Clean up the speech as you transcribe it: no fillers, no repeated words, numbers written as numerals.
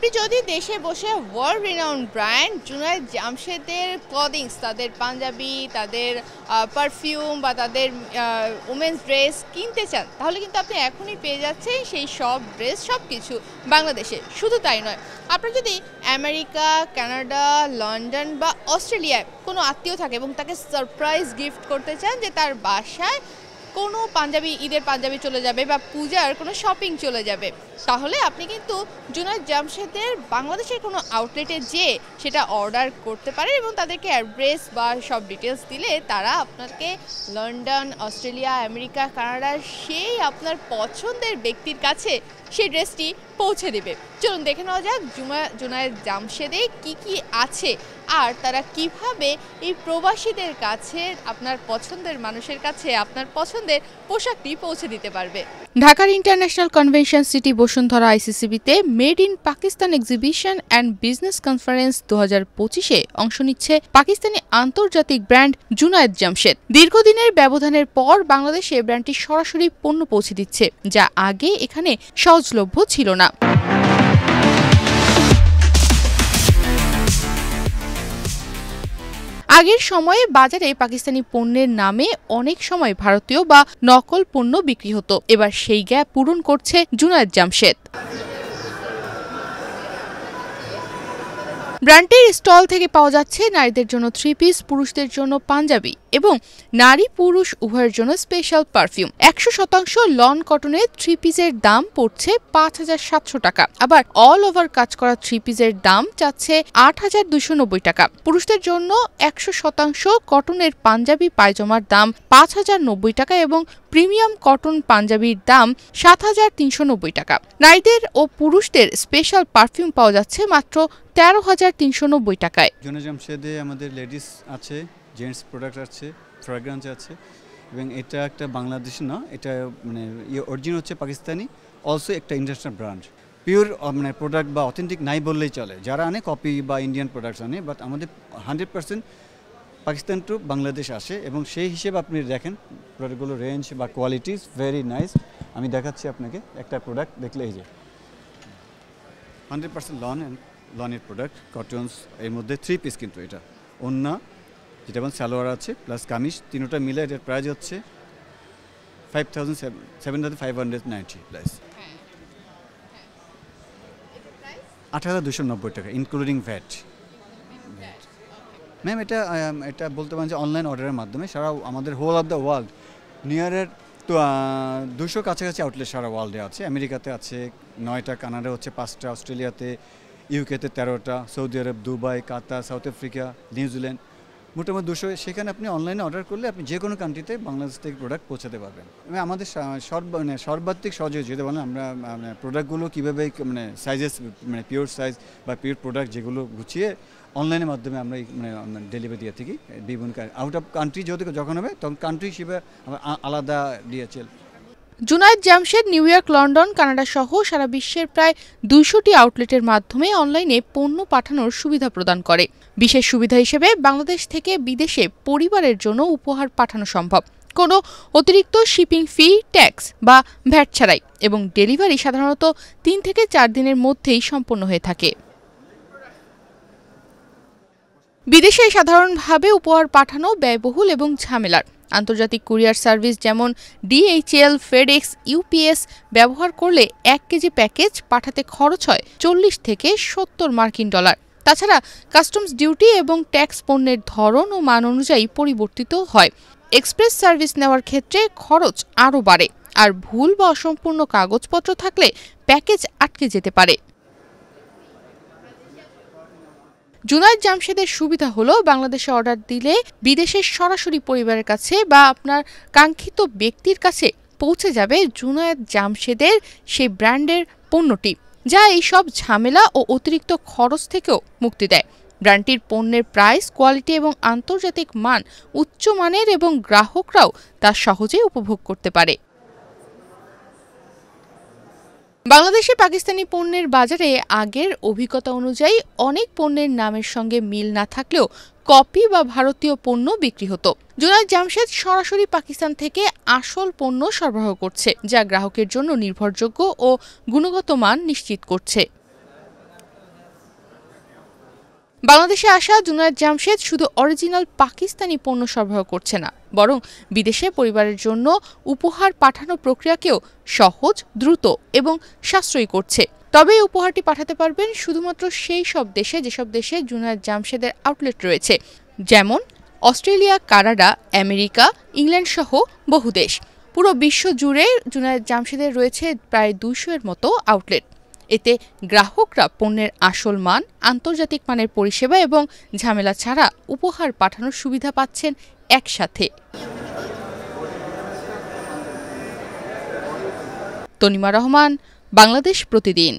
আপনি যদি দেশে বসে ওয়ার্ল্ড রিনাউন্ড ব্র্যান্ড জুনায়েদ জামশেদের ক্লদিংস, তাদের পাঞ্জাবি, তাদের পারফিউম বা তাদের উমেন্স ড্রেস কিনতে চান, তাহলে কিন্তু আপনি এখনই পেয়ে যাচ্ছেন সেই সব ড্রেস, সব কিছু বাংলাদেশে। শুধু তাই নয়, আপনার যদি আমেরিকা, কানাডা, লন্ডন বা অস্ট্রেলিয়ায় কোনো আত্মীয় থাকে এবং তাকে সারপ্রাইজ গিফট করতে চান যে তার বাসায় কোনো পাঞ্জাবি, ঈদের পাঞ্জাবি চলে যাবে বা পূজার কোনো শপিং চলে যাবে, তাহলে আপনি কিন্তু জুনায়েদ জামশেদের বাংলাদেশের কোনো আউটলেটে যেয়ে সেটা অর্ডার করতে পারেন এবং তাদেরকে অ্যাড্রেস বা সব ডিটেলস দিলে তারা আপনাকে লন্ডন, অস্ট্রেলিয়া, আমেরিকা, কানাডার সেই আপনার পছন্দের ব্যক্তির কাছে সেই ড্রেসটি পৌঁছে দেবে। চলুন দেখে নেওয়া যাক জুনায়েদ জামশেদে কি কি আছে আর তারা কিভাবে এই প্রবাসীদের কাছে, আপনার পছন্দের মানুষের কাছে আপনার পছন্দের পোশাকটি পৌঁছে দিতে পারবে। ঢাকার ইন্টারন্যাশনাল কনভেনশন সিটি বসুন্ধরা আইসিসিবিতে made in Pakistan exhibition and business conference 2025-এ অংশ নিচ্ছে পাকিস্তানি আন্তর্জাতিক ব্র্যান্ড জুনায়েদ জামশেদ। দীর্ঘদিনের ব্যবধানের পর বাংলাদেশে ব্র্যান্ডটি সরাসরি পণ্য পৌঁছে দিচ্ছে, যা আগে এখানে সহজলভ্য ছিল না। আগের সময়ে বাজারে পাকিস্তানি পণ্যের নামে অনেক সময় ভারতীয় বা নকল পণ্য বিক্রি হতো। এবার সেই গ্যাপ পূরণ করছে জুনায়েদ জামশেদ। ব্র্যান্ডের স্টল থেকে পাওয়া যাচ্ছে নারীদের জন্য 3 পিস, পুরুষদের জন্য পাঞ্জাবি এবং নারী পুরুষ উভয়ের জন্য স্পেশাল পারফিউম। 100% লন কটনের 3 পিসের দাম পড়ছে 5,700 টাকা। আবার অল ওভার কাজ করা 3 পিসের দাম চাচ্ছে 8,290 টাকা। পুরুষদের জন্য 100% কটনের পাঞ্জাবি পায়জামার দাম 5,090 টাকা এবং প্রিমিয়াম কটন পাঞ্জাবির দাম 7,390 টাকা। নারীদের ও পুরুষদের স্পেশাল পারফিউম পাওয়া যাচ্ছে মাত্র 13,390 টাকায়। জুনায়েদ জামশেদে আমাদের লেডিস আছে, জেন্টস প্রোডাক্ট আছে, ফ্র্যাগ্রেন্স আছে এবং এটা একটা বাংলাদেশি না, এটা মানে অরিজিন হচ্ছে পাকিস্তানি, অলসো একটা ইন্টারন্যাশনাল ব্র্যান্ড। পিওর মানে প্রোডাক্ট বা অথেন্টিক নাই বললেই চলে, যারা আনে কপি বা ইন্ডিয়ান প্রোডাক্টস আনে, বাট আমাদের 100% পাকিস্তান টু বাংলাদেশ আসে এবং সেই হিসেবে আপনি দেখেন প্রোডাক্টগুলো রেঞ্জ বা কোয়ালিটি ভেরি নাইস। আমি দেখাচ্ছি আপনাকে একটা প্রোডাক্ট দেখলে, এই যে 100% লনের প্রোডাক্ট, কটনস, এর মধ্যে 3 পিস, কিন্তু এটা ওন্না যেটা এবং সালোয়ার আছে প্লাস কামিজ, তিনটা মিলে এটার প্রাইস হচ্ছে 7,590 প্লাস 8,290 টাকা ইনক্লুডিং ভ্যাট। ম্যাম এটা বলতে পারেন যে অনলাইন অর্ডারের মাধ্যমে সারা আমাদের হোল অফ দ্য ওয়ার্ল্ড নিয়ারের তো 200 কাছাকাছি আউটলেট সারা ওয়ার্ল্ডে আছে। আমেরিকাতে আছে 9টা, কানাডা হচ্ছে 5টা, অস্ট্রেলিয়াতে, ইউকেতে 13টা, সৌদি আরব, দুবাই, কাতার, সাউথ আফ্রিকা, নিউজিল্যান্ড, মোটামুটি 200। সেখানে আপনি অনলাইনে অর্ডার করলে আপনি যে কোনো কান্ট্রিতে বাংলাদেশ থেকে প্রোডাক্ট পৌঁছাতে পারবেন। আমাদের সর্বাধিক সহজে যেটা বলেন আমরা প্রোডাক্টগুলো কীভাবে মানে সাইজেস, মানে পিওর সাইজ বা পিওর প্রোডাক্ট যেগুলো গুছিয়ে অনলাইনের মাধ্যমে আমরা ডেলিভারি দিয়ে থাকি বিভিন্ন আউট অফ কান্ট্রি যখন হবে তখন কান্ট্রি হিসেবে আলাদা DHL। Junaid Jamshed new York, London, Canada সহ সারা বিশ্বের প্রায় 200টি আউটলেটের মাধ্যমে অনলাইনে পণ্য পাঠানোর সুবিধা প্রদান করে। বিশেষ সুবিধা হিসেবে বাংলাদেশ থেকে বিদেশে পরিবারের জন্য উপহার পাঠানো সম্ভব, কোনো অতিরিক্ত শিপিং ফি, ট্যাক্স বা ভ্যাট ছাড়াই, এবং ডেলিভারি সাধারণত 3 থেকে 4 দিনের মধ্যেই সম্পন্ন হয়ে থাকে। বিদেশে সাধারণভাবে উপহার পাঠানো ব্যয়বহুল এবং ঝামেলার। আন্তর্জাতিক কুরিয়ার সার্ভিস যেমন DHL, FedEx, UPS ব্যবহার করলে 1 কেজি প্যাকেজ পাঠাতে খরচ হয় 40 থেকে 70 মার্কিন ডলার। তাছাড়া কাস্টমস ডিউটি এবং ট্যাক্স পণ্যের ধরন ও মান অনুযায়ী পরিবর্তিত হয়। এক্সপ্রেস সার্ভিস নেওয়ার ক্ষেত্রে খরচ আরও বাড়ে, আর ভুল বা অসম্পূর্ণ কাগজপত্র থাকলে প্যাকেজ আটকে যেতে পারে। জুনায়েদ জামশেদের সুবিধা হলো বাংলাদেশে অর্ডার দিলে বিদেশের সরাসরি পরিবারের কাছে বা আপনার কাঙ্ক্ষিত ব্যক্তির কাছে পৌঁছে যাবে জুনায়েদ জামশেদের সেই ব্র্যান্ডের পণ্যটি, যা এই সব ঝামেলা ও অতিরিক্ত খরচ থেকেও মুক্তি দেয়। ব্র্যান্ডটির পণ্যের প্রাইস, কোয়ালিটি এবং আন্তর্জাতিক মান উচ্চমানের এবং গ্রাহকরাও তা সহজেই উপভোগ করতে পারে। বাংলাদেশে পাকিস্তানি পণ্যের বাজারে আগের অভিজ্ঞতা অনুযায়ী অনেক পণ্যের নামের সঙ্গে মিল না থাকলেও কপি বা ভারতীয় পণ্য বিক্রি হতো। জুনায়েদ জামশেদ সরাসরি পাকিস্তান থেকে আসল পণ্য সরবরাহ করছে, যা গ্রাহকের জন্য নির্ভরযোগ্য ও গুণগত মান নিশ্চিত করছে। বাংলাদেশে আসা জুনায়েদ জামশেদ শুধু অরিজিনাল পাকিস্তানি পণ্য সরবরাহ করছে না, বরং বিদেশে পরিবারের জন্য উপহার পাঠানো প্রক্রিয়াকেও সহজ, দ্রুত এবং সাশ্রয়ী করছে। তবে এই উপহারটি পাঠাতে পারবেন শুধুমাত্র সেই সব দেশে যেসব দেশে জুনায়েদ জামশেদের আউটলেট রয়েছে, যেমন অস্ট্রেলিয়া, কানাডা, আমেরিকা, ইংল্যান্ড সহ বহু দেশ। পুরো বিশ্ব জুড়ে জুনায়েদ জামশেদের রয়েছে প্রায় 200-এর মতো আউটলেট। এতে গ্রাহকরা পণ্যের আসল মান, আন্তর্জাতিক মানের পরিষেবা এবং ঝামেলা ছাড়া উপহার পাঠানোর সুবিধা পাচ্ছেন একসাথে। তনিমা রহমান, বাংলাদেশ প্রতিদিন।